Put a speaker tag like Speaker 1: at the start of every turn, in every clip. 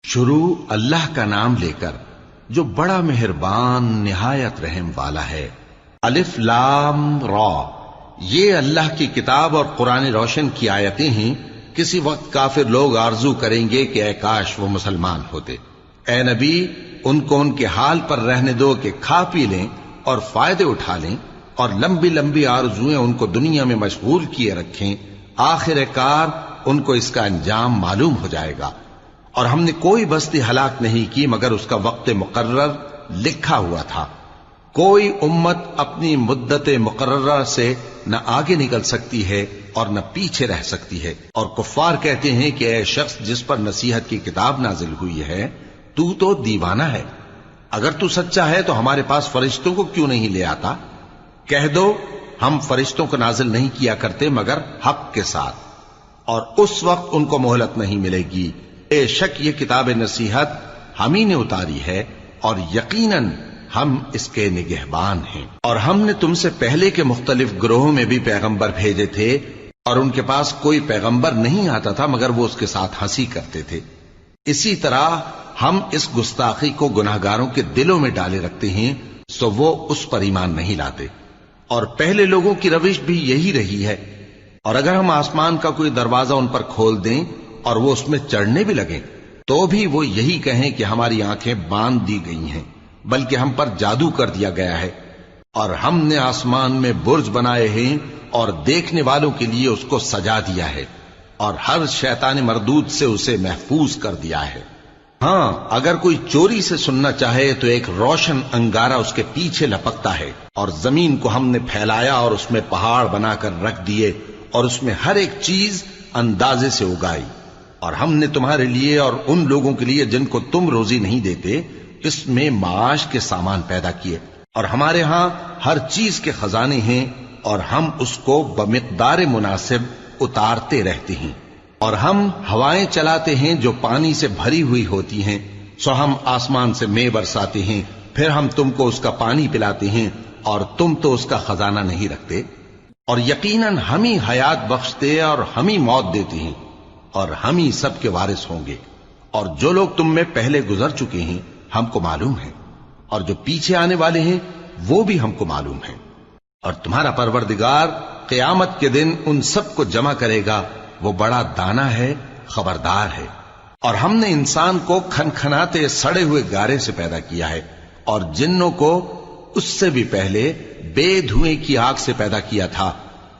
Speaker 1: شروع اللہ کا نام لے کر جو بڑا مہربان نہایت رحم والا ہے۔ الف لام را، یہ اللہ کی کتاب اور قرآن روشن کی آیتیں ہیں۔ کسی وقت کافر لوگ آرزو کریں گے کہ اے کاش وہ مسلمان ہوتے۔ اے نبی، ان کو ان کے حال پر رہنے دو کہ کھا پی لیں اور فائدے اٹھا لیں، اور لمبی لمبی آرزویں ان کو دنیا میں مشغول کیے رکھیں۔ آخر کار ان کو اس کا انجام معلوم ہو جائے گا۔ اور ہم نے کوئی بستی ہلاک نہیں کی مگر اس کا وقت مقرر لکھا ہوا تھا۔ کوئی امت اپنی مدت مقررہ سے نہ آگے نکل سکتی ہے اور نہ پیچھے رہ سکتی ہے۔ اور کفار کہتے ہیں کہ اے شخص جس پر نصیحت کی کتاب نازل ہوئی ہے، تو دیوانہ ہے۔ اگر تو سچا ہے تو ہمارے پاس فرشتوں کو کیوں نہیں لے آتا؟ کہہ دو ہم فرشتوں کو نازل نہیں کیا کرتے مگر حق کے ساتھ، اور اس وقت ان کو مہلت نہیں ملے گی۔ بے شک یہ کتاب نصیحت ہم ہی نے اتاری ہے، اور یقیناً ہم اس کے نگہبان ہیں۔ اور ہم نے تم سے پہلے کے مختلف گروہوں میں بھی پیغمبر بھیجے تھے، اور ان کے پاس کوئی پیغمبر نہیں آتا تھا مگر وہ اس کے ساتھ ہنسی کرتے تھے۔ اسی طرح ہم اس گستاخی کو گناہگاروں کے دلوں میں ڈالے رکھتے ہیں، سو وہ اس پر ایمان نہیں لاتے۔ اور پہلے لوگوں کی روش بھی یہی رہی ہے۔ اور اگر ہم آسمان کا کوئی دروازہ ان پر کھول دیں اور وہ اس میں چڑھنے بھی لگیں تو بھی وہ یہی کہیں کہ ہماری آنکھیں باندھ دی گئی ہیں، بلکہ ہم پر جادو کر دیا گیا ہے۔ اور ہم نے آسمان میں برج بنائے ہیں اور دیکھنے والوں کے لیے اس کو سجا دیا ہے، اور ہر شیطان مردود سے اسے محفوظ کر دیا ہے۔ ہاں، اگر کوئی چوری سے سننا چاہے تو ایک روشن انگارہ اس کے پیچھے لپکتا ہے، اور زمین کو ہم نے پھیلایا اور اس میں پہاڑ بنا کر رکھ دیے، اور اس میں ہر ایک چیز اندازے سے اگائی۔ اور ہم نے تمہارے لیے اور ان لوگوں کے لیے جن کو تم روزی نہیں دیتے اس میں معاش کے سامان پیدا کیے، اور ہمارے ہاں ہر چیز کے خزانے ہیں، اور ہم اس کو بمقدار مناسب اتارتے رہتے ہیں۔ اور ہم ہوائیں چلاتے ہیں جو پانی سے بھری ہوئی ہوتی ہیں، سو ہم آسمان سے مے برساتے ہیں، پھر ہم تم کو اس کا پانی پلاتے ہیں، اور تم تو اس کا خزانہ نہیں رکھتے۔ اور یقیناً ہم ہی حیات بخشتے اور ہم ہی موت دیتے ہیں، اور ہم ہی سب کے وارث ہوں گے۔ اور جو لوگ تم میں پہلے گزر چکے ہیں ہم کو معلوم ہے، اور جو پیچھے آنے والے ہیں وہ بھی ہم کو معلوم ہے۔ اور تمہارا پروردگار قیامت کے دن ان سب کو جمع کرے گا، وہ بڑا دانا ہے، خبردار ہے۔ اور ہم نے انسان کو کھنکھناتے سڑے ہوئے گارے سے پیدا کیا ہے، اور جنوں کو اس سے بھی پہلے بے دھوئیں کی آگ سے پیدا کیا تھا۔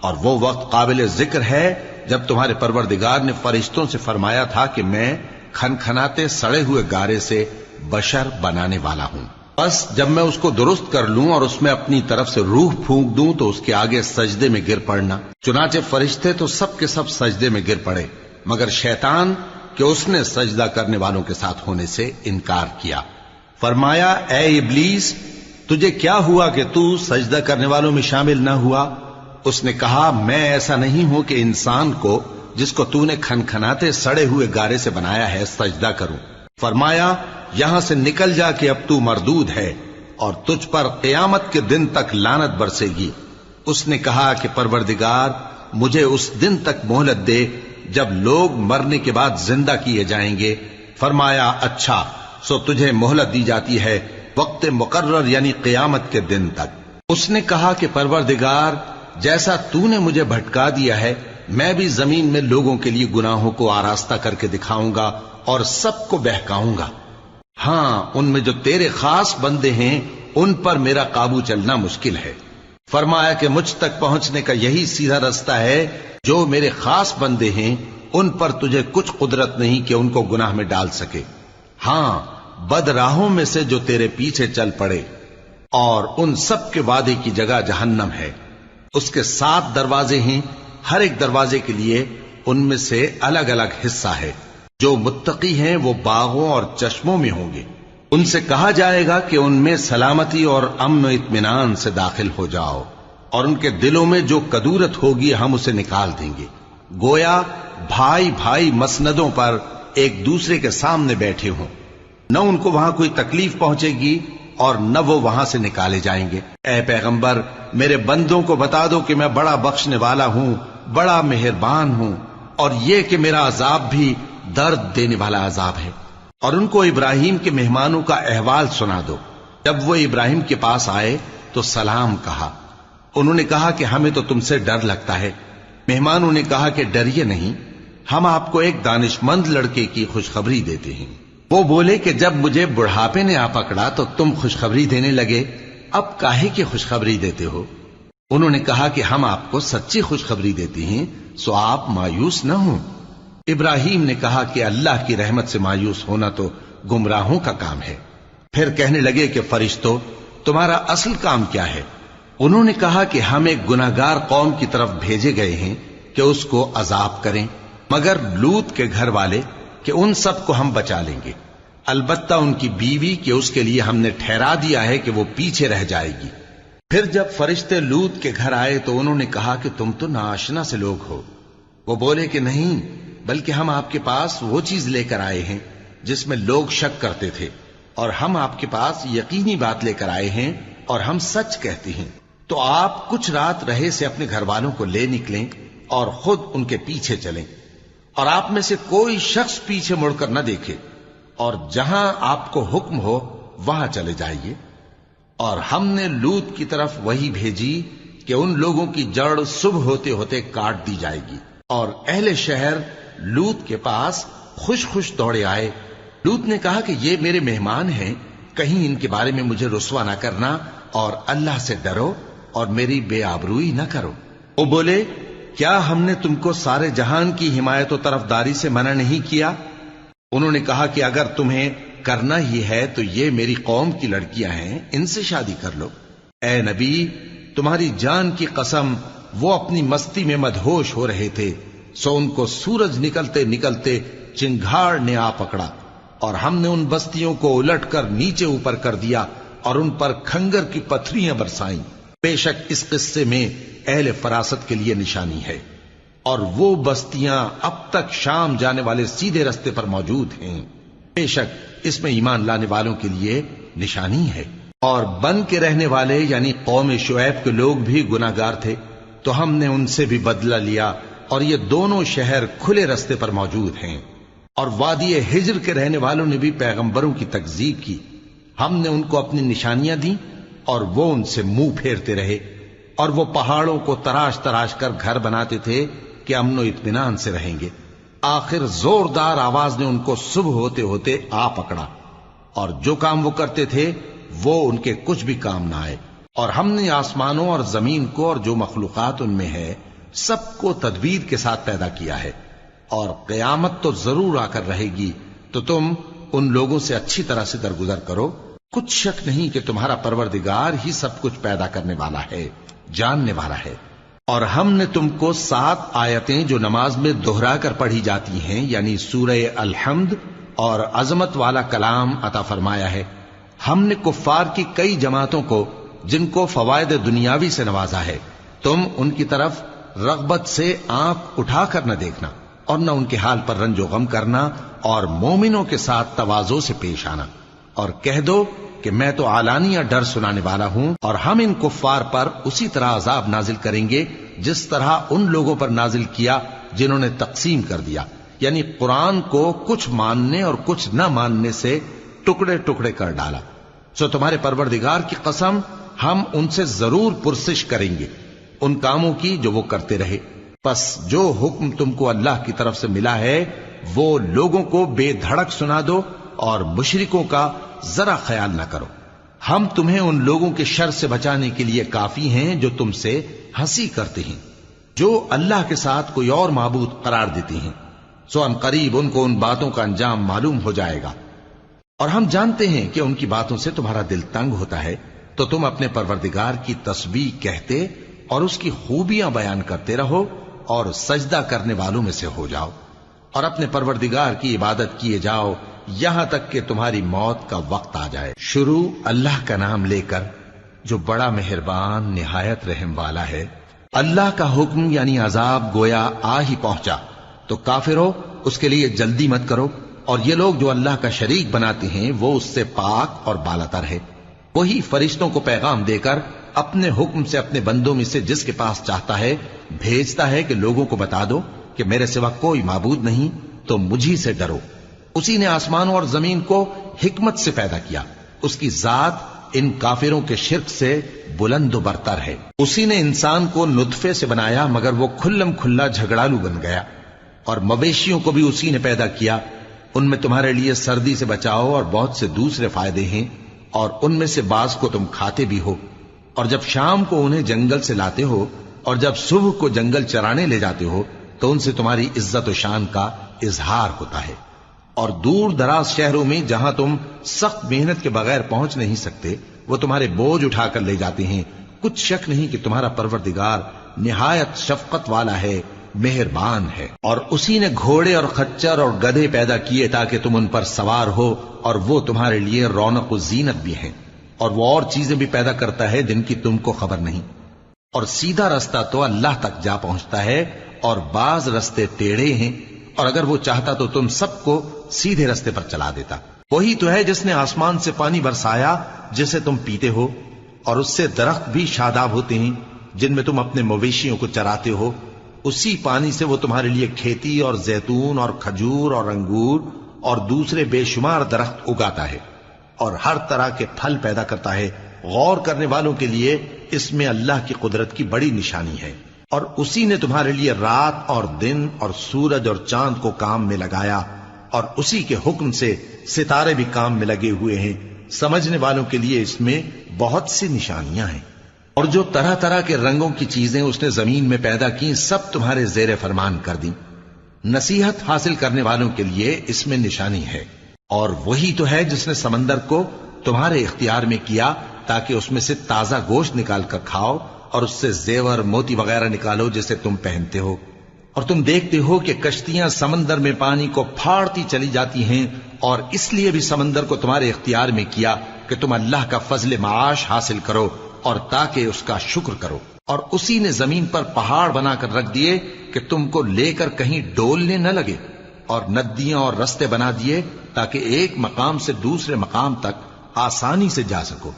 Speaker 1: اور وہ وقت قابل ذکر ہے جب تمہارے پروردگار نے فرشتوں سے فرمایا تھا کہ میں کھنکھناتے سڑے ہوئے گارے سے بشر بنانے والا ہوں، بس جب میں اس کو درست کر لوں اور اس میں اپنی طرف سے روح پھونک دوں تو اس کے آگے سجدے میں گر پڑنا۔ چنانچہ فرشتے تو سب کے سب سجدے میں گر پڑے مگر شیطان کہ اس نے سجدہ کرنے والوں کے ساتھ ہونے سے انکار کیا۔ فرمایا اے ابلیس، تجھے کیا ہوا کہ تو سجدہ کرنے والوں میں شامل نہ ہوا؟ اس نے کہا میں ایسا نہیں ہوں کہ انسان کو جس کو تو نے کھنکھناتے سڑے ہوئے گارے سے بنایا ہے سجدہ کروں۔ فرمایا یہاں سے نکل جا کہ اب تو مردود ہے، اور تجھ پر قیامت کے دن تک لعنت برسے گی۔ اس نے کہا کہ پروردگار مجھے اس دن تک مہلت دے جب لوگ مرنے کے بعد زندہ کیے جائیں گے۔ فرمایا اچھا، سو تجھے مہلت دی جاتی ہے وقت مقرر یعنی قیامت کے دن تک۔ اس نے کہا کہ پروردگار جیسا تو نے مجھے بھٹکا دیا ہے میں بھی زمین میں لوگوں کے لیے گناہوں کو آراستہ کر کے دکھاؤں گا اور سب کو بہکاؤں گا۔ ہاں، ان میں جو تیرے خاص بندے ہیں ان پر میرا قابو چلنا مشکل ہے۔ فرمایا کہ مجھ تک پہنچنے کا یہی سیدھا رستہ ہے، جو میرے خاص بندے ہیں ان پر تجھے کچھ قدرت نہیں کہ ان کو گناہ میں ڈال سکے۔ ہاں، بد راہوں میں سے جو تیرے پیچھے چل پڑے، اور ان سب کے وعدے کی جگہ جہنم ہے۔ اس کے 7 دروازے ہیں، ہر ایک دروازے کے لیے ان میں سے الگ الگ حصہ ہے۔ جو متقی ہیں وہ باغوں اور چشموں میں ہوں گے۔ ان سے کہا جائے گا کہ ان میں سلامتی اور امن و اطمینان سے داخل ہو جاؤ، اور ان کے دلوں میں جو کدورت ہوگی ہم اسے نکال دیں گے، گویا بھائی بھائی مسندوں پر ایک دوسرے کے سامنے بیٹھے ہوں۔ نہ ان کو وہاں کوئی تکلیف پہنچے گی اور نہ وہ وہاں سے نکالے جائیں گے۔ اے پیغمبر میرے بندوں کو بتا دو کہ میں بڑا بخشنے والا ہوں، بڑا مہربان ہوں، اور یہ کہ میرا عذاب بھی درد دینے والا عذاب ہے۔ اور ان کو ابراہیم کے مہمانوں کا احوال سنا دو۔ جب وہ ابراہیم کے پاس آئے تو سلام کہا۔ انہوں نے کہا کہ ہمیں تو تم سے ڈر لگتا ہے۔ مہمانوں نے کہا کہ ڈریے نہیں، ہم آپ کو ایک دانشمند لڑکے کی خوشخبری دیتے ہیں۔ وہ بولے کہ جب مجھے بڑھاپے نے آ پکڑا تو تم خوشخبری دینے لگے، اب کاہے کی خوشخبری دیتے ہو؟ انہوں نے کہا کہ ہم آپ کو سچی خوشخبری دیتے ہیں، سو آپ مایوس نہ ہوں۔ ابراہیم نے کہا کہ اللہ کی رحمت سے مایوس ہونا تو گمراہوں کا کام ہے۔ پھر کہنے لگے کہ فرشتوں، تمہارا اصل کام کیا ہے؟ انہوں نے کہا کہ ہم ایک گناہگار قوم کی طرف بھیجے گئے ہیں کہ اس کو عذاب کریں، مگر لوط کے گھر والے کہ ان سب کو ہم بچا لیں گے، البتہ ان کی بیوی کہ اس کے لیے ہم نے ٹھہرا دیا ہے کہ وہ پیچھے رہ جائے گی۔ پھر جب فرشتے لوط کے گھر آئے تو انہوں نے کہا کہ تم تو ناآشنا سے لوگ ہو۔ وہ بولے کہ نہیں، بلکہ ہم آپ کے پاس وہ چیز لے کر آئے ہیں جس میں لوگ شک کرتے تھے، اور ہم آپ کے پاس یقینی بات لے کر آئے ہیں اور ہم سچ کہتے ہیں۔ تو آپ کچھ رات رہے سے اپنے گھر والوں کو لے نکلیں اور خود ان کے پیچھے چلیں، اور آپ میں سے کوئی شخص پیچھے مڑ کر نہ دیکھے، اور جہاں آپ کو حکم ہو وہاں چلے جائیے۔ اور ہم نے لوط کی طرف وہی بھیجی کہ ان لوگوں کی جڑ صبح ہوتے ہوتے کاٹ دی جائے گی۔ اور اہل شہر لوط کے پاس خوش خوش دوڑے آئے۔ لوط نے کہا کہ یہ میرے مہمان ہیں، کہیں ان کے بارے میں مجھے رسوا نہ کرنا، اور اللہ سے ڈرو اور میری بے آبروئی نہ کرو۔ وہ بولے، کیا ہم نے تم کو سارے جہان کی حمایت و طرفداری سے منع نہیں کیا؟ انہوں نے کہا کہ اگر تمہیں کرنا ہی ہے تو یہ میری قوم کی لڑکیاں ہیں، ان سے شادی کر لو۔ اے نبی، تمہاری جان کی قسم، وہ اپنی مستی میں مدہوش ہو رہے تھے، سو ان کو سورج نکلتے نکلتے چنگھاڑ نے آ پکڑا، اور ہم نے ان بستیوں کو الٹ کر نیچے اوپر کر دیا اور ان پر کھنگر کی پتھریاں برسائیں۔ بے شک اس قصے میں اہل فراست کے لیے نشانی ہے، اور وہ بستیاں اب تک شام جانے والے سیدھے رستے پر موجود ہیں۔ بے شک اس میں ایمان لانے والوں کے لیے نشانی ہے۔ اور بن کے رہنے والے یعنی قوم شعیب کے لوگ بھی گناہگار تھے، تو ہم نے ان سے بھی بدلہ لیا، اور یہ دونوں شہر کھلے رستے پر موجود ہیں۔ اور وادی ہجر کے رہنے والوں نے بھی پیغمبروں کی تکذیب کی، ہم نے ان کو اپنی نشانیاں دیں اور وہ ان سے منہ پھیرتے رہے، اور وہ پہاڑوں کو تراش تراش کر گھر بناتے تھے کہ امن و اطمینان سے رہیں گے۔ آخر زوردار آواز نے ان کو صبح ہوتے ہوتے آ پکڑا، اور جو کام وہ کرتے تھے وہ ان کے کچھ بھی کام نہ آئے۔ اور ہم نے آسمانوں اور زمین کو اور جو مخلوقات ان میں ہے سب کو تدبیر کے ساتھ پیدا کیا ہے، اور قیامت تو ضرور آ کر رہے گی، تو تم ان لوگوں سے اچھی طرح سے درگزر کرو۔ کچھ شک نہیں کہ تمہارا پروردگار ہی سب کچھ پیدا کرنے والا ہے، جاننے والا ہے۔ اور ہم نے تم کو 7 آیتیں جو نماز میں دہرا کر پڑھی جاتی ہیں، یعنی سورہ الحمد اور عظمت والا کلام عطا فرمایا ہے۔ ہم نے کفار کی کئی جماعتوں کو جن کو فوائد دنیاوی سے نوازا ہے، تم ان کی طرف رغبت سے آنکھ اٹھا کر نہ دیکھنا، اور نہ ان کے حال پر رنج و غم کرنا، اور مومنوں کے ساتھ تواضع سے پیش آنا، اور کہہ دو کہ میں تو اعلانیہ ڈر سنانے والا ہوں، اور ہم ان کفار پر اسی طرح عذاب نازل کریں گے جس طرح ان لوگوں پر نازل کیا جنہوں نے تقسیم کر دیا، یعنی قرآن کو کچھ ماننے اور کچھ نہ ماننے سے ٹکڑے ٹکڑے کر ڈالا۔ سو تمہارے پروردگار کی قسم، ہم ان سے ضرور پرسش کریں گے ان کاموں کی جو وہ کرتے رہے۔ پس جو حکم تم کو اللہ کی طرف سے ملا ہے وہ لوگوں کو بے دھڑک سنا دو، اور مشرکوں کا ذرا خیال نہ کرو۔ ہم تمہیں ان لوگوں کے شر سے بچانے کے لیے کافی ہیں جو تم سے ہنسی کرتے ہیں، جو اللہ کے ساتھ کوئی اور معبود قرار دیتے ہیں، سو ان قریب ان کو ان باتوں کا انجام معلوم ہو جائے گا۔ اور ہم جانتے ہیں کہ ان کی باتوں سے تمہارا دل تنگ ہوتا ہے، تو تم اپنے پروردگار کی تسبیح کہتے اور اس کی خوبیاں بیان کرتے رہو، اور سجدہ کرنے والوں میں سے ہو جاؤ، اور اپنے پروردگار کی عبادت کیے جاؤ یہاں تک کہ تمہاری موت کا وقت آ جائے۔ شروع اللہ کا نام لے کر جو بڑا مہربان نہایت رحم والا ہے۔ اللہ کا حکم یعنی عذاب گویا آ ہی پہنچا، تو کافرو اس کے لیے جلدی مت کرو، اور یہ لوگ جو اللہ کا شریک بناتے ہیں وہ اس سے پاک اور بالاتر ہے۔ وہی فرشتوں کو پیغام دے کر اپنے حکم سے اپنے بندوں میں سے جس کے پاس چاہتا ہے بھیجتا ہے کہ لوگوں کو بتا دو کہ میرے سوا کوئی معبود نہیں، تو مجھی سے ڈرو۔ اسی نے آسمانوں اور زمین کو حکمت سے پیدا کیا، اس کی ذات ان کافروں کے شرک سے بلند و برتر ہے۔ اسی نے انسان کو نطفے سے بنایا مگر وہ کھلم کھلا جھگڑالو بن گیا، اور مویشیوں کو بھی اسی نے پیدا کیا، ان میں تمہارے لیے سردی سے بچاؤ اور بہت سے دوسرے فائدے ہیں، اور ان میں سے بعض کو تم کھاتے بھی ہو، اور جب شام کو انہیں جنگل سے لاتے ہو اور جب صبح کو جنگل چرانے لے جاتے ہو تو ان سے تمہاری عزت و شان کا اظہار ہوتا ہے۔ اور دور دراز شہروں میں جہاں تم سخت محنت کے بغیر پہنچ نہیں سکتے وہ تمہارے بوجھ اٹھا کر لے جاتے ہیں، کچھ شک نہیں کہ تمہارا پروردگار نہایت شفقت والا ہے، مہربان ہے۔ اور اسی نے گھوڑے اور خچر اور گدھے پیدا کیے تاکہ تم ان پر سوار ہو، اور وہ تمہارے لیے رونق و زینت بھی ہیں، اور وہ اور چیزیں بھی پیدا کرتا ہے جن کی تم کو خبر نہیں۔ اور سیدھا رستہ تو اللہ تک جا پہنچتا ہے، اور بعض رستے ٹیڑھے ہیں، اور اگر وہ چاہتا تو تم سب کو سیدھے رستے پر چلا دیتا۔ وہی تو ہے جس نے آسمان سے پانی برسایا جسے تم پیتے ہو، اور اس سے درخت بھی شاداب ہوتے ہیں جن میں تم اپنے مویشیوں کو چراتے ہو۔ اسی پانی سے وہ تمہارے لیے کھیتی اور زیتون اور کھجور اور انگور اور دوسرے بے شمار درخت اگاتا ہے، اور ہر طرح کے پھل پیدا کرتا ہے۔ غور کرنے والوں کے لیے اس میں اللہ کی قدرت کی بڑی نشانی ہے۔ اور اسی نے تمہارے لیے رات اور دن اور سورج اور چاند کو کام میں لگایا، اور اسی کے حکم سے ستارے بھی کام میں لگے ہوئے ہیں۔ سمجھنے والوں کے لیے اس میں بہت سی نشانیاں ہیں۔ اور جو طرح طرح کے رنگوں کی چیزیں اس نے زمین میں پیدا کی سب تمہارے زیر فرمان کر دیں۔ نصیحت حاصل کرنے والوں کے لیے اس میں نشانی ہے۔ اور وہی تو ہے جس نے سمندر کو تمہارے اختیار میں کیا تاکہ اس میں سے تازہ گوشت نکال کر کھاؤ، اور اس سے زیور موتی وغیرہ نکالو جسے تم پہنتے ہو۔ اور تم دیکھتے ہو کہ کشتیاں سمندر میں پانی کو پھاڑتی چلی جاتی ہیں، اور اس لیے بھی سمندر کو تمہارے اختیار میں کیا کہ تم اللہ کا فضل معاش حاصل کرو اور تاکہ اس کا شکر کرو۔ اور اسی نے زمین پر پہاڑ بنا کر رکھ دیے کہ تم کو لے کر کہیں ڈولنے نہ لگے، اور ندیاں اور رستے بنا دیے تاکہ ایک مقام سے دوسرے مقام تک آسانی سے جا سکو،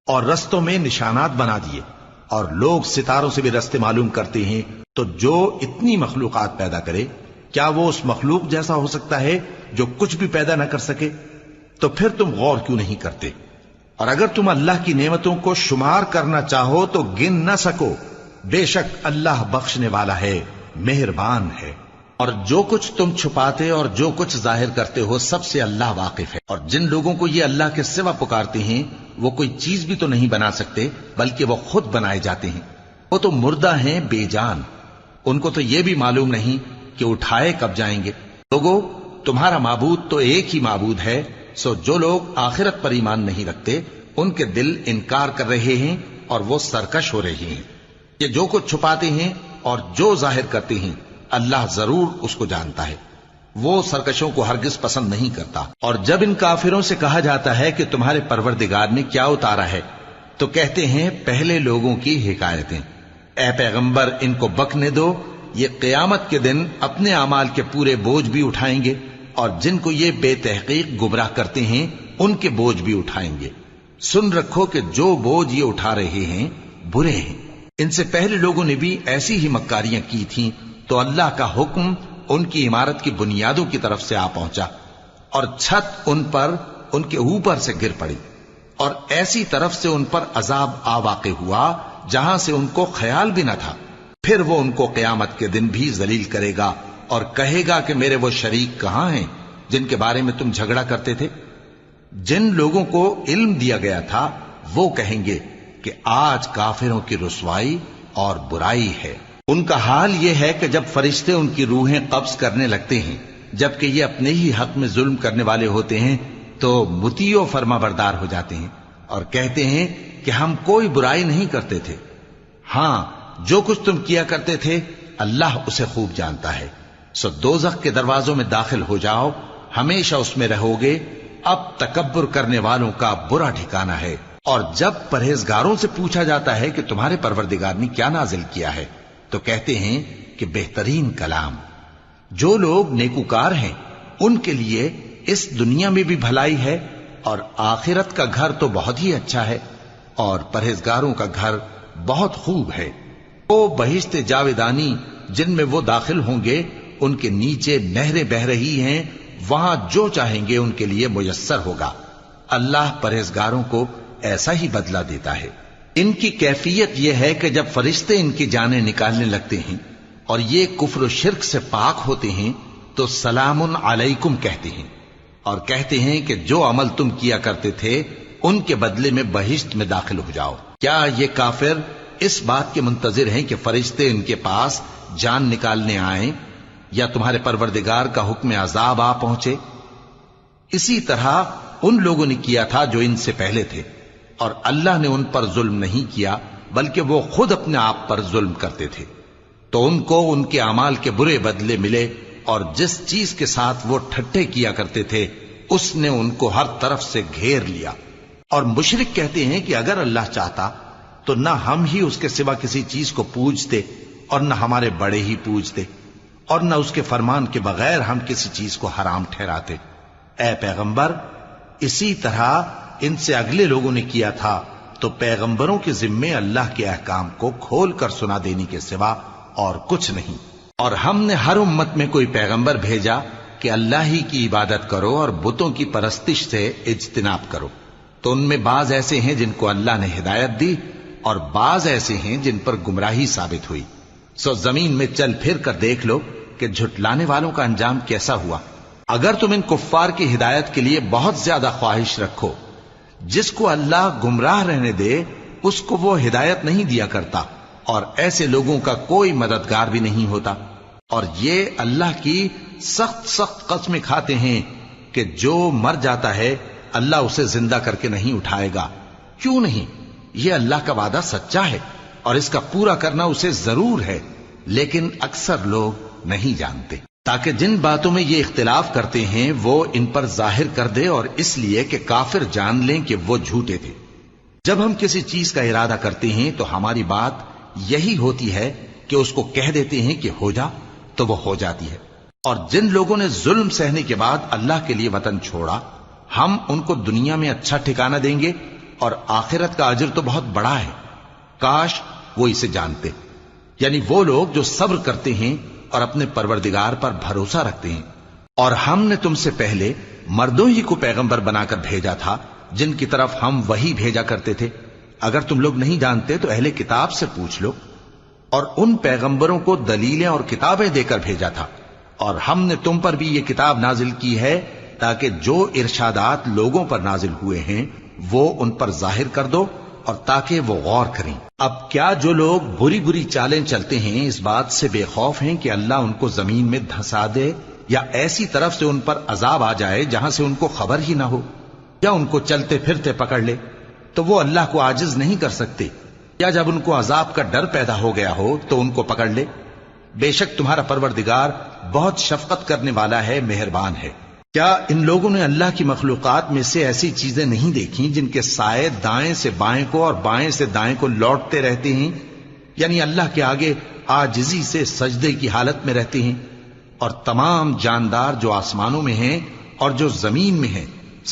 Speaker 1: اور رستوں میں نشانات بنا دیے۔ اور لوگ ستاروں سے بھی رستے معلوم کرتے ہیں، تو جو اتنی مخلوقات پیدا کرے کیا وہ اس مخلوق جیسا ہو سکتا ہے جو کچھ بھی پیدا نہ کر سکے؟ تو پھر تم غور کیوں نہیں کرتے؟ اور اگر تم اللہ کی نعمتوں کو شمار کرنا چاہو تو گن نہ سکو، بے شک اللہ بخشنے والا ہے، مہربان ہے۔ اور جو کچھ تم چھپاتے اور جو کچھ ظاہر کرتے ہو سب سے اللہ واقف ہے۔ اور جن لوگوں کو یہ اللہ کے سوا پکارتے ہیں وہ کوئی چیز بھی تو نہیں بنا سکتے بلکہ وہ خود بنائے جاتے ہیں۔ وہ تو مردہ ہیں بے جان، ان کو تو یہ بھی معلوم نہیں کہ اٹھائے کب جائیں گے۔ لوگوں، تمہارا معبود تو ایک ہی معبود ہے، سو جو لوگ آخرت پر ایمان نہیں رکھتے ان کے دل انکار کر رہے ہیں اور وہ سرکش ہو رہے ہیں۔ یہ جو کچھ چھپاتے ہیں اور جو ظاہر کرتے ہیں اللہ ضرور اس کو جانتا ہے، وہ سرکشوں کو ہرگز پسند نہیں کرتا۔ اور جب ان کافروں سے کہا جاتا ہے کہ تمہارے پروردگار نے کیا اتارا ہے تو کہتے ہیں پہلے لوگوں کی حکایتیں۔ اے پیغمبر ان کو بکنے دو، یہ قیامت کے دن اپنے اعمال کے پورے بوجھ بھی اٹھائیں گے، اور جن کو یہ بے تحقیق گمراہ کرتے ہیں ان کے بوجھ بھی اٹھائیں گے۔ سن رکھو کہ جو بوجھ یہ اٹھا رہے ہیں برے ہیں۔ ان سے پہلے لوگوں نے بھی ایسی ہی مکاریاں کی تھیں تو اللہ کا حکم ان کی عمارت کی بنیادوں کی طرف سے آ پہنچا، اور چھت ان پر ان کے اوپر سے گر پڑی، اور ایسی طرف سے ان پر عذاب آ واقع ہوا جہاں سے ان کو خیال بھی نہ تھا۔ پھر وہ ان کو قیامت کے دن بھی ذلیل کرے گا اور کہے گا کہ میرے وہ شریک کہاں ہیں جن کے بارے میں تم جھگڑا کرتے تھے؟ جن لوگوں کو علم دیا گیا تھا وہ کہیں گے کہ آج کافروں کی رسوائی اور برائی ہے۔ ان کا حال یہ ہے کہ جب فرشتے ان کی روحیں قبض کرنے لگتے ہیں جبکہ یہ اپنے ہی حق میں ظلم کرنے والے ہوتے ہیں تو مطیع و فرما بردار ہو جاتے ہیں اور کہتے ہیں کہ ہم کوئی برائی نہیں کرتے تھے، ہاں جو کچھ تم کیا کرتے تھے اللہ اسے خوب جانتا ہے۔ سو دوزخ کے دروازوں میں داخل ہو جاؤ، ہمیشہ اس میں رہو گے، اب تکبر کرنے والوں کا برا ٹھکانہ ہے۔ اور جب پرہیزگاروں سے پوچھا جاتا ہے کہ تمہارے پروردگار نے کیا نازل کیا ہے تو کہتے ہیں کہ بہترین کلام۔ جو لوگ نیکوکار ہیں ان کے لیے اس دنیا میں بھی بھلائی ہے اور آخرت کا گھر تو بہت ہی اچھا ہے، اور پرہیزگاروں کا گھر بہت خوب ہے۔ وہ بہشت جاویدانی جن میں وہ داخل ہوں گے ان کے نیچے نہریں بہ رہی ہیں، وہاں جو چاہیں گے ان کے لیے میسر ہوگا. اللہ پرہیزگاروں کو ایسا ہی بدلہ دیتا ہے. ان کی کیفیت یہ ہے کہ جب فرشتے ان کی جانیں نکالنے لگتے ہیں اور یہ کفر و شرک سے پاک ہوتے ہیں تو سلام علیکم کہتے ہیں اور کہتے ہیں کہ جو عمل تم کیا کرتے تھے ان کے بدلے میں بہشت میں داخل ہو جاؤ. کیا یہ کافر اس بات کے منتظر ہیں کہ فرشتے ان کے پاس جان نکالنے آئیں یا تمہارے پروردگار کا حکم عذاب آ پہنچے؟ اسی طرح ان لوگوں نے کیا تھا جو ان سے پہلے تھے، اور اللہ نے ان پر ظلم نہیں کیا بلکہ وہ خود اپنے آپ پر ظلم کرتے تھے. تو ان کو ان کے اعمال کے برے بدلے ملے، اور جس چیز کے ساتھ وہ ٹھٹھے کیا کرتے تھے اس نے ان کو ہر طرف سے گھیر لیا. اور مشرک کہتے ہیں کہ اگر اللہ چاہتا تو نہ ہم ہی اس کے سوا کسی چیز کو پوجتے اور نہ ہمارے بڑے ہی پوجتے، اور نہ اس کے فرمان کے بغیر ہم کسی چیز کو حرام ٹھہراتے. اے پیغمبر، اسی طرح ان سے اگلے لوگوں نے کیا تھا، تو پیغمبروں کے ذمے اللہ کے احکام کو کھول کر سنا دینے کے سوا اور کچھ نہیں. اور ہم نے ہر امت میں کوئی پیغمبر بھیجا کہ اللہ ہی کی عبادت کرو اور بتوں کی پرستش سے اجتناب کرو. تو ان میں بعض ایسے ہیں جن کو اللہ نے ہدایت دی اور بعض ایسے ہیں جن پر گمراہی ثابت ہوئی. سو زمین میں چل پھر کر دیکھ لو کہ جھٹلانے والوں کا انجام کیسا ہوا. اگر تم ان کفار کی ہدایت کے لیے بہت زیادہ خواہش رکھو، جس کو اللہ گمراہ رہنے دے اس کو وہ ہدایت نہیں دیا کرتا، اور ایسے لوگوں کا کوئی مددگار بھی نہیں ہوتا. اور یہ اللہ کی سخت سخت قسمیں کھاتے ہیں کہ جو مر جاتا ہے اللہ اسے زندہ کر کے نہیں اٹھائے گا. کیوں نہیں؟ یہ اللہ کا وعدہ سچا ہے اور اس کا پورا کرنا اسے ضرور ہے، لیکن اکثر لوگ نہیں جانتے. تاکہ جن باتوں میں یہ اختلاف کرتے ہیں وہ ان پر ظاہر کر دے، اور اس لیے کہ کافر جان لیں کہ وہ جھوٹے تھے. جب ہم کسی چیز کا ارادہ کرتے ہیں تو ہماری بات یہی ہوتی ہے کہ اس کو کہہ دیتے ہیں کہ ہو جا تو وہ ہو جاتی ہے. اور جن لوگوں نے ظلم سہنے کے بعد اللہ کے لیے وطن چھوڑا، ہم ان کو دنیا میں اچھا ٹھکانہ دیں گے اور آخرت کا اجر تو بہت بڑا ہے. کاش وہ اسے جانتے. یعنی وہ لوگ جو صبر کرتے ہیں اور اپنے پروردگار پر بھروسہ رکھتے ہیں. اور ہم نے تم سے پہلے مردوں ہی کو پیغمبر بنا کر بھیجا تھا جن کی طرف ہم وحی بھیجا کرتے تھے. اگر تم لوگ نہیں جانتے تو اہل کتاب سے پوچھ لو. اور ان پیغمبروں کو دلیلیں اور کتابیں دے کر بھیجا تھا، اور ہم نے تم پر بھی یہ کتاب نازل کی ہے تاکہ جو ارشادات لوگوں پر نازل ہوئے ہیں وہ ان پر ظاہر کر دو اور تاکہ وہ غور کریں. اب کیا جو لوگ بری بری چالیں چلتے ہیں اس بات سے بے خوف ہیں کہ اللہ ان کو زمین میں دھسا دے یا ایسی طرف سے ان پر عذاب آ جائے جہاں سے ان کو خبر ہی نہ ہو، یا ان کو چلتے پھرتے پکڑ لے تو وہ اللہ کو عاجز نہیں کر سکتے، یا جب ان کو عذاب کا ڈر پیدا ہو گیا ہو تو ان کو پکڑ لے؟ بے شک تمہارا پروردگار بہت شفقت کرنے والا ہے، مہربان ہے. کیا ان لوگوں نے اللہ کی مخلوقات میں سے ایسی چیزیں نہیں دیکھی جن کے سائے دائیں سے بائیں کو اور بائیں سے دائیں کو لوٹتے رہتے ہیں؟ یعنی اللہ کے آگے عاجزی سے سجدے کی حالت میں رہتے ہیں. اور تمام جاندار جو آسمانوں میں ہیں اور جو زمین میں ہیں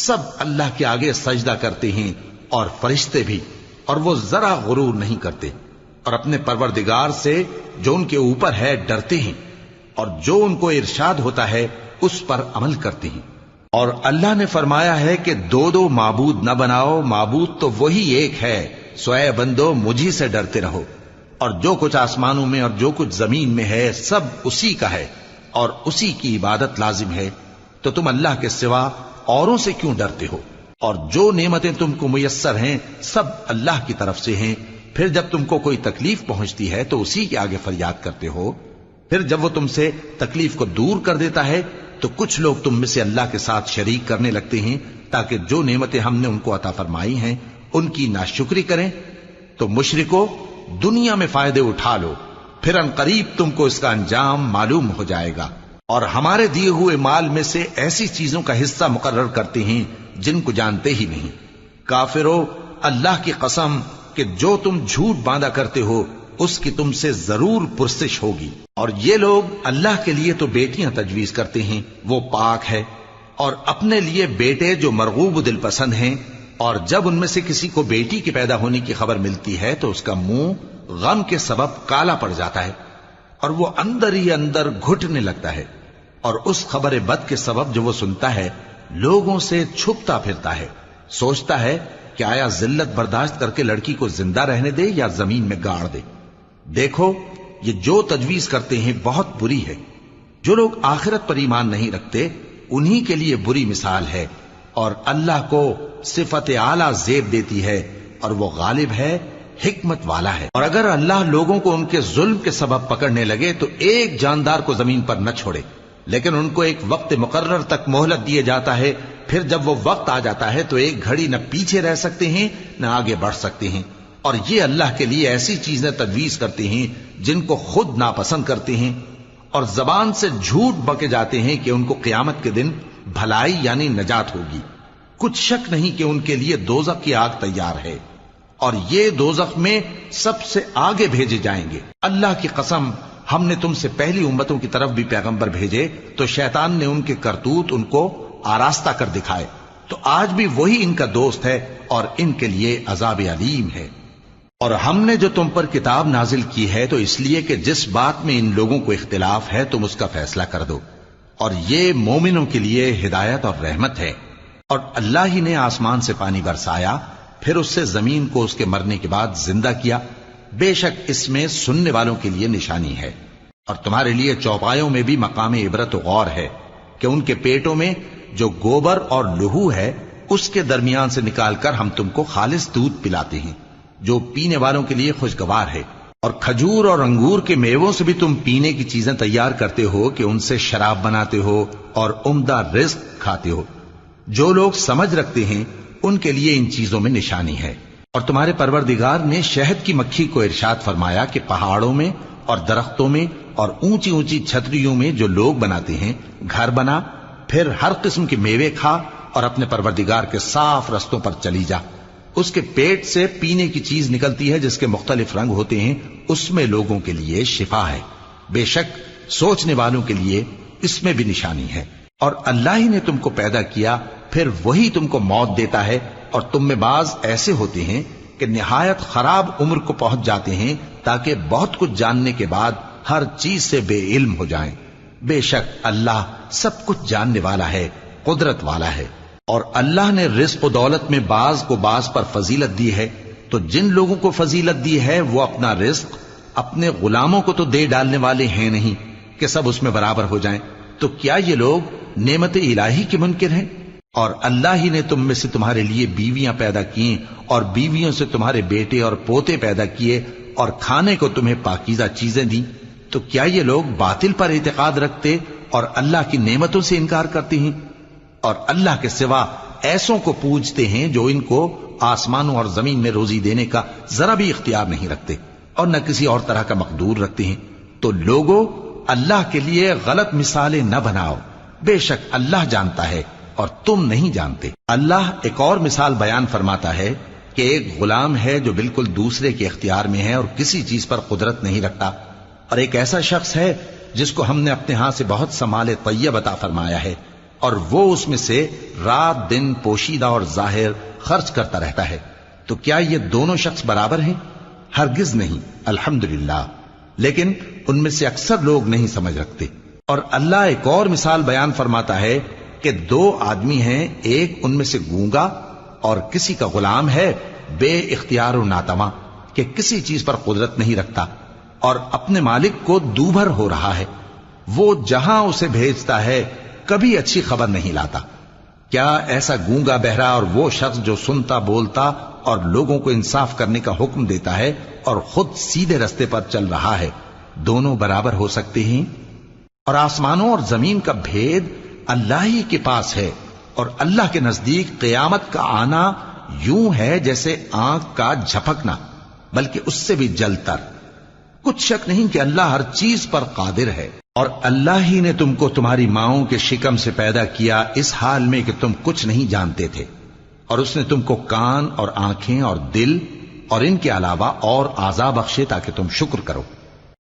Speaker 1: سب اللہ کے آگے سجدہ کرتے ہیں، اور فرشتے بھی، اور وہ ذرا غرور نہیں کرتے، اور اپنے پروردگار سے جو ان کے اوپر ہے ڈرتے ہیں، اور جو ان کو ارشاد ہوتا ہے اس پر عمل کرتے ہیں. اور اللہ نے فرمایا ہے کہ دو دو معبود نہ بناؤ، معبود تو وہی ایک ہے، سو اے بندو مجھی سے ڈرتے رہو. اور جو کچھ آسمانوں میں اور جو کچھ زمین میں ہے سب اسی کا ہے اور اسی کی عبادت لازم ہے، تو تم اللہ کے سوا اوروں سے کیوں ڈرتے ہو؟ اور جو نعمتیں تم کو میسر ہیں سب اللہ کی طرف سے ہیں. پھر جب تم کو کوئی تکلیف پہنچتی ہے تو اسی کے آگے فریاد کرتے ہو. پھر جب وہ تم سے تکلیف کو دور کر دیتا ہے تو کچھ لوگ تم میں سے اللہ کے ساتھ شریک کرنے لگتے ہیں تاکہ جو نعمتیں ہم نے ان کو عطا فرمائی ہیں ان کی ناشکری کریں. تو مشرکو دنیا میں فائدے اٹھا لو، پھر ان قریب تم کو اس کا انجام معلوم ہو جائے گا. اور ہمارے دیے ہوئے مال میں سے ایسی چیزوں کا حصہ مقرر کرتے ہیں جن کو جانتے ہی نہیں. کافرو اللہ کی قسم کہ جو تم جھوٹ باندھا کرتے ہو اس کی تم سے ضرور پرسش ہوگی. اور یہ لوگ اللہ کے لیے تو بیٹیاں تجویز کرتے ہیں، وہ پاک ہے، اور اپنے لیے بیٹے جو مرغوب دل پسند ہیں، اور جب ان میں سے کسی کو بیٹی کے پیدا ہونے کی خبر ملتی ہے تو اس کا منہ غم کے سبب کالا پڑ جاتا ہے اور وہ اندر ہی اندر گھٹنے لگتا ہے. اور اس خبر بد کے سبب جو وہ سنتا ہے لوگوں سے چھپتا پھرتا ہے، سوچتا ہے کہ آیا ذلت برداشت کر کے لڑکی کو زندہ رہنے دے یا زمین میں گاڑ دے۔ دیکھو یہ جو تجویز کرتے ہیں بہت بری ہے۔ جو لوگ آخرت پر ایمان نہیں رکھتے انہی کے لیے بری مثال ہے، اور اللہ کو صفت اعلیٰ زیب دیتی ہے اور وہ غالب ہے، حکمت والا ہے۔ اور اگر اللہ لوگوں کو ان کے ظلم کے سبب پکڑنے لگے تو ایک جاندار کو زمین پر نہ چھوڑے، لیکن ان کو ایک وقت مقرر تک مہلت دیے جاتا ہے، پھر جب وہ وقت آ جاتا ہے تو ایک گھڑی نہ پیچھے رہ سکتے ہیں نہ آگے بڑھ سکتے ہیں۔ اور یہ اللہ کے لیے ایسی چیزیں تجویز کرتے ہیں جن کو خود ناپسند کرتے ہیں، اور زبان سے جھوٹ بکے جاتے ہیں کہ ان کو قیامت کے دن بھلائی یعنی نجات ہوگی۔ کچھ شک نہیں کہ ان کے لیے دوزخ کی آگ تیار ہے، اور یہ دوزخ میں سب سے آگے بھیجے جائیں گے۔ اللہ کی قسم، ہم نے تم سے پہلی امتوں کی طرف بھی پیغمبر بھیجے تو شیطان نے ان کے کرتوت ان کو آراستہ کر دکھائے، تو آج بھی وہی ان کا دوست ہے اور ان کے لیے عذاب علیم ہے۔ اور ہم نے جو تم پر کتاب نازل کی ہے تو اس لیے کہ جس بات میں ان لوگوں کو اختلاف ہے تم اس کا فیصلہ کر دو، اور یہ مومنوں کے لیے ہدایت اور رحمت ہے۔ اور اللہ ہی نے آسمان سے پانی برسایا، پھر اس سے زمین کو اس کے مرنے کے بعد زندہ کیا، بے شک اس میں سننے والوں کے لیے نشانی ہے۔ اور تمہارے لیے چوپایوں میں بھی مقام عبرت و غور ہے کہ ان کے پیٹوں میں جو گوبر اور لہو ہے اس کے درمیان سے نکال کر ہم تم کو خالص دودھ پلاتے ہیں جو پینے والوں کے لیے خوشگوار ہے، اور کھجور اور انگور کے میووں سے بھی تم پینے کی چیزیں تیار کرتے ہو کہ ان سے شراب بناتے ہو اور عمدہ رزق کھاتے ہو۔ جو لوگ سمجھ رکھتے ہیں ان کے لیے ان چیزوں میں نشانی ہے۔ اور تمہارے پروردگار نے شہد کی مکھی کو ارشاد فرمایا کہ پہاڑوں میں اور درختوں میں اور اونچی اونچی چھتریوں میں جو لوگ بناتے ہیں گھر بنا، پھر ہر قسم کے میوے کھا اور اپنے پروردگار کے صاف رستوں پر چلی جا۔ اس کے پیٹ سے پینے کی چیز نکلتی ہے جس کے مختلف رنگ ہوتے ہیں، اس میں لوگوں کے لیے شفا ہے، بے شک سوچنے والوں کے لیے اس میں بھی نشانی ہے۔ اور اللہ ہی نے تم کو پیدا کیا، پھر وہی تم کو موت دیتا ہے، اور تم میں بعض ایسے ہوتے ہیں کہ نہایت خراب عمر کو پہنچ جاتے ہیں تاکہ بہت کچھ جاننے کے بعد ہر چیز سے بے علم ہو جائیں۔ بے شک اللہ سب کچھ جاننے والا ہے، قدرت والا ہے۔ اور اللہ نے رزق و دولت میں بعض کو بعض پر فضیلت دی ہے، تو جن لوگوں کو فضیلت دی ہے وہ اپنا رزق اپنے غلاموں کو تو دے ڈالنے والے ہیں نہیں کہ سب اس میں برابر ہو جائیں، تو کیا یہ لوگ نعمت الہی کے منکر ہیں؟ اور اللہ ہی نے تم میں سے تمہارے لیے بیویاں پیدا کی اور بیویوں سے تمہارے بیٹے اور پوتے پیدا کیے اور کھانے کو تمہیں پاکیزہ چیزیں دیں، تو کیا یہ لوگ باطل پر اعتقاد رکھتے اور اللہ کی نعمتوں سے انکار کرتے ہیں؟ اور اللہ کے سوا ایسوں کو پوجتے ہیں جو ان کو آسمانوں اور زمین میں روزی دینے کا ذرا بھی اختیار نہیں رکھتے اور نہ کسی اور طرح کا مقدور رکھتے ہیں۔ تو لوگوں اللہ کے لیے غلط مثالیں نہ بناؤ، بے شک اللہ جانتا ہے اور تم نہیں جانتے۔ اللہ ایک اور مثال بیان فرماتا ہے کہ ایک غلام ہے جو بالکل دوسرے کے اختیار میں ہے اور کسی چیز پر قدرت نہیں رکھتا، اور ایک ایسا شخص ہے جس کو ہم نے اپنے ہاں سے بہت سا مال طیب عطا فرمایا ہے اور وہ اس میں سے رات دن پوشیدہ اور ظاہر خرچ کرتا رہتا ہے، تو کیا یہ دونوں شخص برابر ہیں؟ ہرگز نہیں، الحمدللہ، لیکن ان میں سے اکثر لوگ نہیں سمجھ رکھتے۔ اور اللہ ایک اور مثال بیان فرماتا ہے کہ دو آدمی ہیں، ایک ان میں سے گونگا اور کسی کا غلام ہے بے اختیار و ناتواں کہ کسی چیز پر قدرت نہیں رکھتا اور اپنے مالک کو دوبھر ہو رہا ہے، وہ جہاں اسے بھیجتا ہے کبھی اچھی خبر نہیں لاتا۔ کیا ایسا گونگا بہرا اور وہ شخص جو سنتا بولتا اور لوگوں کو انصاف کرنے کا حکم دیتا ہے اور خود سیدھے رستے پر چل رہا ہے، دونوں برابر ہو سکتے ہیں؟ اور آسمانوں اور زمین کا بھید اللہ ہی کے پاس ہے، اور اللہ کے نزدیک قیامت کا آنا یوں ہے جیسے آنکھ کا جھپکنا، بلکہ اس سے بھی جلتر۔ کچھ شک نہیں کہ اللہ ہر چیز پر قادر ہے۔ اور اللہ ہی نے تم کو تمہاری ماؤں کے شکم سے پیدا کیا اس حال میں کہ تم کچھ نہیں جانتے تھے، اور اس نے تم کو کان اور آنکھیں اور دل اور ان کے علاوہ اور اعضاء بخشے تاکہ تم شکر کرو۔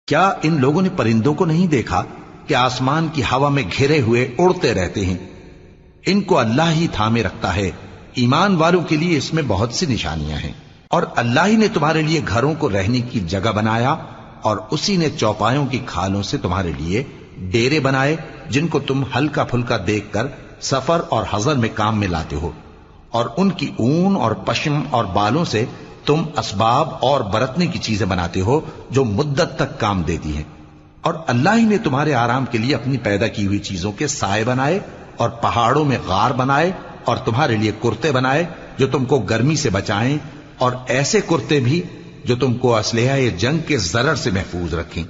Speaker 1: کیا ان لوگوں نے پرندوں کو نہیں دیکھا کہ آسمان کی ہوا میں گھرے ہوئے اڑتے رہتے ہیں؟ ان کو اللہ ہی تھامے رکھتا ہے۔ ایمان والوں کے لیے اس میں بہت سی نشانیاں ہیں۔ اور اللہ ہی نے تمہارے لیے گھروں کو رہنے کی جگہ بنایا، اور اسی نے چوپایوں کی کھالوں سے تمہارے لیے ڈیرے بنائے جن کو تم ہلکا پھلکا دیکھ کر سفر اور حضر میں کام میں لاتے ہو، اور ان کی اون اور پشم اور بالوں سے تم اسباب اور برتنے کی چیزیں بناتے ہو جو مدت تک کام دیتی ہیں۔ اور اللہ ہی نے تمہارے آرام کے لیے اپنی پیدا کی ہوئی چیزوں کے سائے بنائے اور پہاڑوں میں غار بنائے اور تمہارے لیے کرتے بنائے جو تم کو گرمی سے بچائیں، اور ایسے کرتے بھی جو تم کو اسلحہ جنگ کے ضرر سے محفوظ رکھیں۔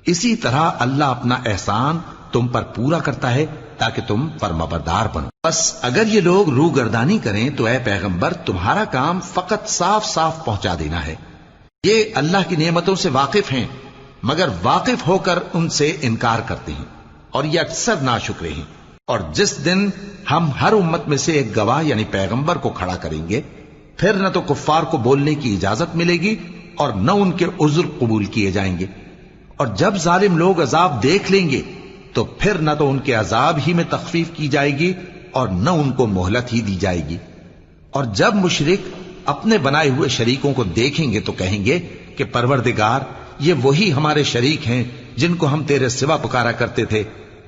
Speaker 1: اسی طرح اللہ اپنا احسان تم پر پورا کرتا ہے تاکہ تم فرمانبردار بنو۔ بس اگر یہ لوگ روگردانی کریں تو اے پیغمبر تمہارا کام فقط صاف صاف پہنچا دینا ہے۔ یہ اللہ کی نعمتوں سے واقف ہیں مگر واقف ہو کر ان سے انکار کرتے ہیں، اور یہ اکثر ناشکرے ہیں۔ اور جس دن ہم ہر امت میں سے ایک گواہ یعنی پیغمبر کو کھڑا کریں گے، پھر نہ تو کفار کو بولنے کی اجازت ملے گی اور نہ ان کے عذر قبول کیے جائیں گے۔ اور جب ظالم لوگ عذاب دیکھ لیں گے تو پھر نہ تو ان کے عذاب ہی میں تخفیف کی جائے گی اور نہ ان کو مہلت ہی دی جائے گی۔ اور جب مشرک اپنے بنائے ہوئے شریکوں کو دیکھیں گے تو کہیں گے کہ پروردگار، یہ وہی ہمارے شریک ہیں جن کو ہم تیرے سوا پکارا کرتے تھے،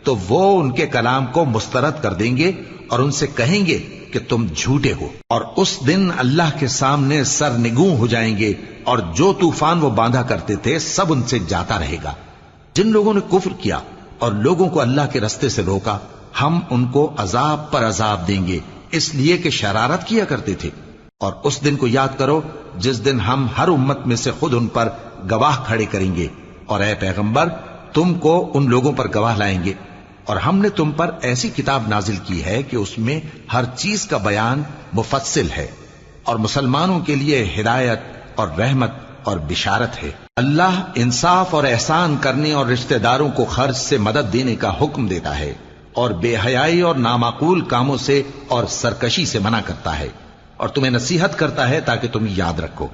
Speaker 1: تو وہ ان کے کلام کو مسترد کر دیں گے اور ان سے کہیں گے کہ تم جھوٹے ہو۔ اور اس دن اللہ کے سامنے سرنگوں ہو جائیں گے، اور جو طوفان وہ باندھا کرتے تھے سب ان سے جاتا رہے گا۔ جن لوگوں نے کفر کیا اور لوگوں کو اللہ کے رستے سے روکا، ہم ان کو عذاب پر عذاب دیں گے اس لیے کہ شرارت کیا کرتے تھے۔ اور اس دن کو یاد کرو جس دن ہم ہر امت میں سے خود ان پر گواہ کھڑے کریں گے، اور اے پیغمبر تم کو ان لوگوں پر گواہ لائیں گے۔ اور ہم نے تم پر ایسی کتاب نازل کی ہے کہ اس میں ہر چیز کا بیان مفصل ہے، اور مسلمانوں کے لیے ہدایت اور رحمت اور بشارت ہے۔ اللہ انصاف اور احسان کرنے اور رشتہ داروں کو خرچ سے مدد دینے کا حکم دیتا ہے، اور بے حیائی اور نامعقول کاموں سے اور سرکشی سے منع کرتا ہے، اور تمہیں نصیحت کرتا ہے تاکہ تم یاد رکھو۔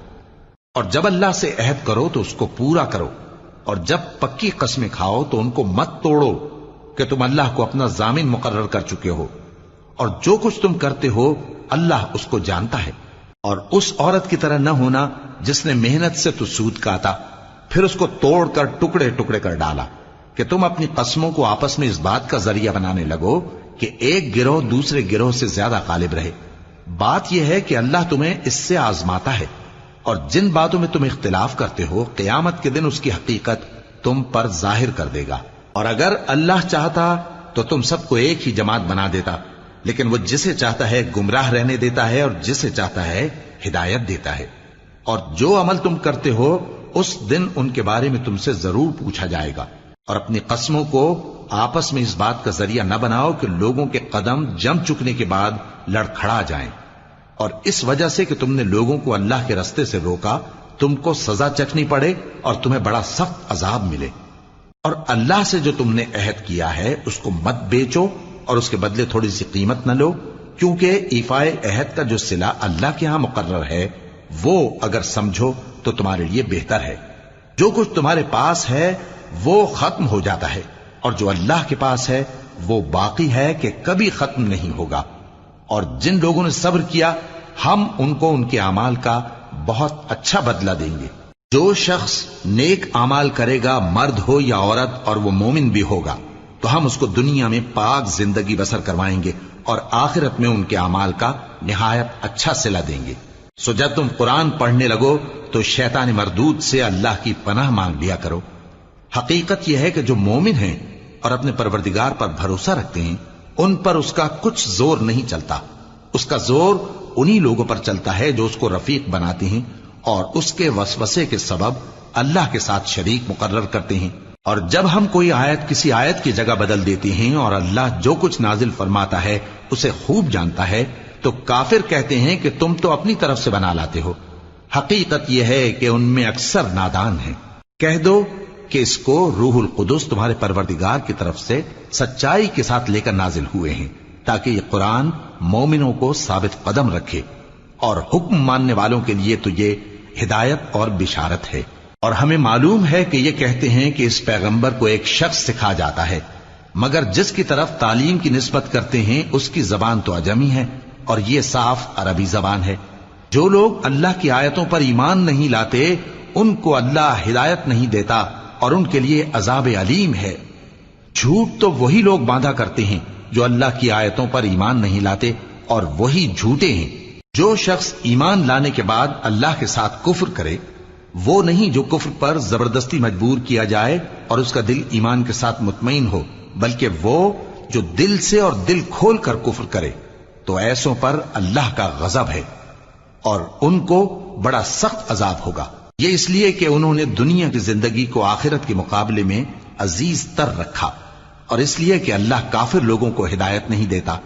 Speaker 1: اور جب اللہ سے عہد کرو تو اس کو پورا کرو، اور جب پکی قسمیں کھاؤ تو ان کو مت توڑو کہ تم اللہ کو اپنا ضامن مقرر کر چکے ہو، اور جو کچھ تم کرتے ہو اللہ اس کو جانتا ہے۔ اور اس عورت کی طرح نہ ہونا جس نے محنت سے تو سود کاتا پھر اس کو توڑ کر ٹکڑے ٹکڑے کر ڈالا، کہ تم اپنی قسموں کو آپس میں اس بات کا ذریعہ بنانے لگو کہ ایک گروہ دوسرے گروہ سے زیادہ غالب رہے۔ بات یہ ہے کہ اللہ تمہیں اس سے آزماتا ہے، اور جن باتوں میں تم اختلاف کرتے ہو قیامت کے دن اس کی حقیقت تم پر ظاہر کر دے گا۔ اور اگر اللہ چاہتا تو تم سب کو ایک ہی جماعت بنا دیتا، لیکن وہ جسے چاہتا ہے گمراہ رہنے دیتا ہے اور جسے چاہتا ہے ہدایت دیتا ہے۔ اور جو عمل تم کرتے ہو اس دن ان کے بارے میں تم سے ضرور پوچھا جائے گا۔ اور اپنی قسموں کو آپس میں اس بات کا ذریعہ نہ بناؤ کہ لوگوں کے قدم جم چکنے کے بعد لڑکھڑا جائیں، اور اس وجہ سے کہ تم نے لوگوں کو اللہ کے رستے سے روکا تم کو سزا چکھنی پڑے اور تمہیں بڑا سخت عذاب ملے۔ اور اللہ سے جو تم نے عہد کیا ہے اس کو مت بیچو اور اس کے بدلے تھوڑی سی قیمت نہ لو، کیونکہ ایفائے عہد کا جو صلہ اللہ کے ہاں مقرر ہے وہ اگر سمجھو تو تمہارے لیے بہتر ہے۔ جو کچھ تمہارے پاس ہے وہ ختم ہو جاتا ہے، اور جو اللہ کے پاس ہے وہ باقی ہے کہ کبھی ختم نہیں ہوگا۔ اور جن لوگوں نے صبر کیا ہم ان کو ان کے اعمال کا بہت اچھا بدلہ دیں گے۔ جو شخص نیک اعمال کرے گا مرد ہو یا عورت اور وہ مومن بھی ہوگا تو ہم اس کو دنیا میں پاک زندگی بسر کروائیں گے اور آخرت میں ان کے اعمال کا نہایت اچھا صلہ دیں گے۔ سو جب تم قرآن پڑھنے لگو تو شیطان مردود سے اللہ کی پناہ مانگ لیا کرو۔ حقیقت یہ ہے کہ جو مومن ہیں اور اپنے پروردگار پر بھروسہ رکھتے ہیں ان پر اس کا کچھ زور نہیں چلتا۔ اس کا زور انہی لوگوں پر چلتا ہے جو اس کو رفیق بناتے ہیں اور اس کے وسوسے کے سبب اللہ کے ساتھ شریک مقرر کرتے ہیں۔ اور جب ہم کوئی آیت کسی آیت کی جگہ بدل دیتے ہیں اور اللہ جو کچھ نازل فرماتا ہے اسے خوب جانتا ہے تو کافر کہتے ہیں کہ تم تو اپنی طرف سے بنا لاتے ہو۔ حقیقت یہ ہے کہ ان میں اکثر نادان ہیں۔ کہہ دو کہ اس کو روح القدس تمہارے پروردگار کی طرف سے سچائی کے ساتھ لے کر نازل ہوئے ہیں تاکہ یہ قرآن مومنوں کو ثابت قدم رکھے، اور حکم ماننے والوں کے لیے تو یہ ہدایت اور بشارت ہے۔ اور ہمیں معلوم ہے کہ یہ کہتے ہیں کہ اس پیغمبر کو ایک شخص سکھا جاتا ہے، مگر جس کی طرف تعلیم کی نسبت کرتے ہیں اس کی زبان تو عجمی ہے اور یہ صاف عربی زبان ہے۔ جو لوگ اللہ کی آیتوں پر ایمان نہیں لاتے ان کو اللہ ہدایت نہیں دیتا اور ان کے لیے عذاب علیم ہے۔ جھوٹ تو وہی لوگ باندھا کرتے ہیں جو اللہ کی آیتوں پر ایمان نہیں لاتے، اور وہی جھوٹے ہیں۔ جو شخص ایمان لانے کے بعد اللہ کے ساتھ کفر کرے، وہ نہیں جو کفر پر زبردستی مجبور کیا جائے اور اس کا دل ایمان کے ساتھ مطمئن ہو، بلکہ وہ جو دل سے اور دل کھول کر کفر کرے، تو ایسوں پر اللہ کا غضب ہے اور ان کو بڑا سخت عذاب ہوگا۔ یہ اس لیے کہ انہوں نے دنیا کی زندگی کو آخرت کے مقابلے میں عزیز تر رکھا، اور اس لیے کہ اللہ کافر لوگوں کو ہدایت نہیں دیتا۔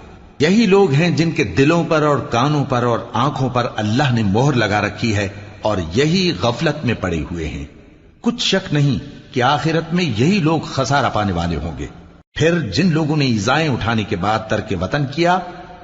Speaker 1: یہی لوگ ہیں جن کے دلوں پر اور کانوں پر اور آنکھوں پر اللہ نے مہر لگا رکھی ہے، اور یہی غفلت میں پڑے ہوئے ہیں۔ کچھ شک نہیں کہ آخرت میں یہی لوگ خسارہ پانے والے ہوں گے۔ پھر جن لوگوں نے ایذائیں اٹھانے کے بعد ترک وطن کیا،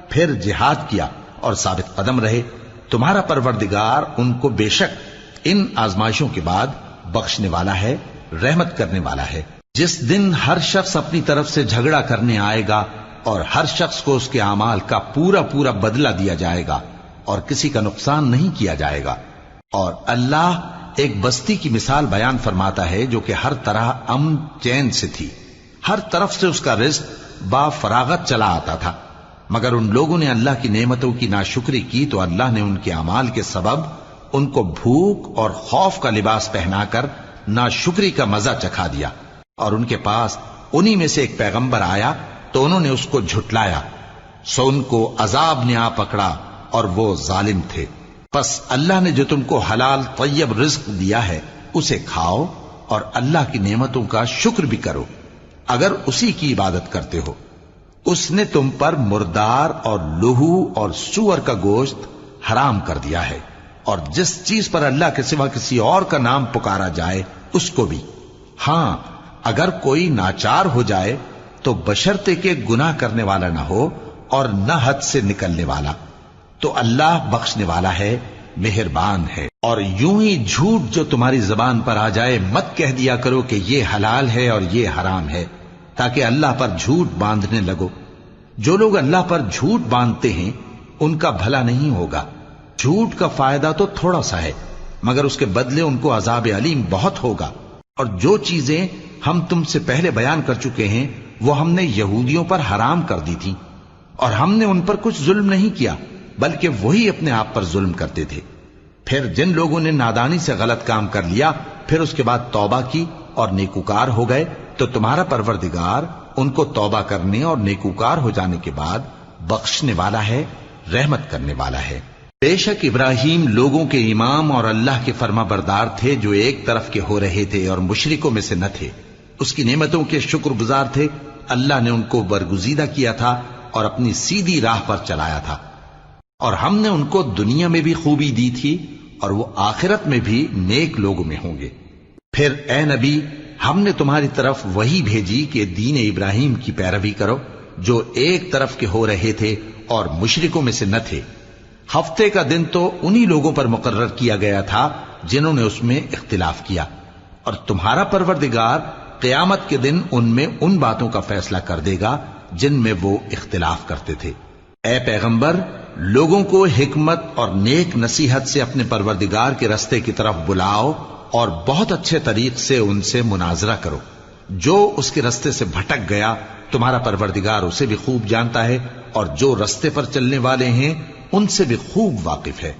Speaker 1: پھر جہاد کیا اور ثابت قدم رہے، تمہارا پروردگار ان کو بے شک ان آزمائشوں کے بعد بخشنے والا ہے، رحمت کرنے والا ہے۔ جس دن ہر شخص اپنی طرف سے جھگڑا کرنے آئے گا اور ہر شخص کو اس کے اعمال کا پورا پورا بدلہ دیا جائے گا اور کسی کا نقصان نہیں کیا جائے گا۔ اور اللہ ایک بستی کی مثال بیان فرماتا ہے جو کہ ہر طرح امن چین سے تھی، ہر طرف سے اس کا رزق با فراغت چلا آتا تھا، مگر ان لوگوں نے اللہ کی نعمتوں کی ناشکری کی تو اللہ نے ان کے اعمال کے سبب ان کو بھوک اور خوف کا لباس پہنا کر ناشکری کا مزہ چکھا دیا۔ اور ان کے پاس انہی میں سے ایک پیغمبر آیا تو انہوں نے اس کو جھٹلایا، سو ان کو عذاب نے آ پکڑا اور وہ ظالم تھے۔ پس اللہ نے جو تم کو حلال طیب رزق دیا ہے اسے کھاؤ اور اللہ کی نعمتوں کا شکر بھی کرو اگر اسی کی عبادت کرتے ہو۔ اس نے تم پر مردار اور لہو اور سور کا گوشت حرام کر دیا ہے، اور جس چیز پر اللہ کے سوا کسی اور کا نام پکارا جائے اس کو بھی۔ ہاں اگر کوئی ناچار ہو جائے تو بشرطے کہ گناہ کرنے والا نہ ہو اور نہ حد سے نکلنے والا، تو اللہ بخشنے والا ہے، مہربان ہے۔ اور یوں ہی جھوٹ جو تمہاری زبان پر آ جائے مت کہہ دیا کرو کہ یہ حلال ہے اور یہ حرام ہے، تاکہ اللہ پر جھوٹ باندھنے لگو۔ جو لوگ اللہ پر جھوٹ باندھتے ہیں ان کا بھلا نہیں ہوگا۔ جھوٹ کا فائدہ تو تھوڑا سا ہے، مگر اس کے بدلے ان کو عذاب علیم بہت ہوگا۔ اور جو چیزیں ہم تم سے پہلے بیان کر چکے ہیں وہ ہم نے یہودیوں پر حرام کر دی تھی، اور ہم نے ان پر کچھ ظلم نہیں کیا بلکہ وہی اپنے آپ پر ظلم کرتے تھے۔ پھر جن لوگوں نے نادانی سے غلط کام کر لیا پھر اس کے بعد توبہ کی اور نیکوکار ہو گئے تو تمہارا پروردگار ان کو توبہ کرنے اور نیکوکار ہو جانے کے بعد بخشنے والا ہے، رحمت کرنے والا ہے۔ بے شک ابراہیم لوگوں کے امام اور اللہ کے فرما بردار تھے جو ایک طرف کے ہو رہے تھے اور مشرکوں میں سے نہ تھے۔ اس کی نعمتوں کے شکر گزار تھے۔ اللہ نے ان کو برگزیدہ کیا تھا اور اپنی سیدھی راہ پر چلایا تھا، اور ہم نے ان کو دنیا میں بھی خوبی دی تھی اور وہ آخرت میں بھی نیک لوگوں میں ہوں گے۔ پھر اے نبی ہم نے تمہاری طرف وہی بھیجی کہ دین ابراہیم کی پیروی کرو جو ایک طرف کے ہو رہے تھے اور مشرکوں میں سے نہ تھے۔ ہفتے کا دن تو انہی لوگوں پر مقرر کیا گیا تھا جنہوں نے اس میں اختلاف کیا، اور تمہارا پروردگار قیامت کے دن ان میں ان باتوں کا فیصلہ کر دے گا جن میں وہ اختلاف کرتے تھے۔ اے پیغمبر لوگوں کو حکمت اور نیک نصیحت سے اپنے پروردگار کے رستے کی طرف بلاؤ اور بہت اچھے طریق سے ان سے مناظرہ کرو۔ جو اس کے رستے سے بھٹک گیا تمہارا پروردگار اسے بھی خوب جانتا ہے، اور جو رستے پر چلنے والے ہیں ان سے بھی خوب واقف ہے۔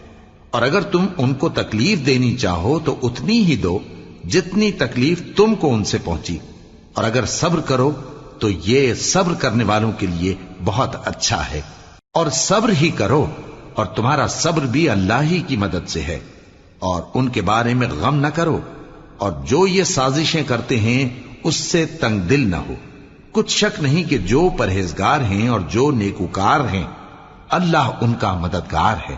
Speaker 1: اور اگر تم ان کو تکلیف دینی چاہو تو اتنی ہی دو جتنی تکلیف تم کو ان سے پہنچی، اور اگر صبر کرو تو یہ صبر کرنے والوں کے لیے بہت اچھا ہے۔ اور صبر ہی کرو، اور تمہارا صبر بھی اللہ ہی کی مدد سے ہے، اور ان کے بارے میں غم نہ کرو، اور جو یہ سازشیں کرتے ہیں اس سے تنگ دل نہ ہو۔ کچھ شک نہیں کہ جو پرہیزگار ہیں اور جو نیکوکار ہیں اللہ ان کا مددگار ہے۔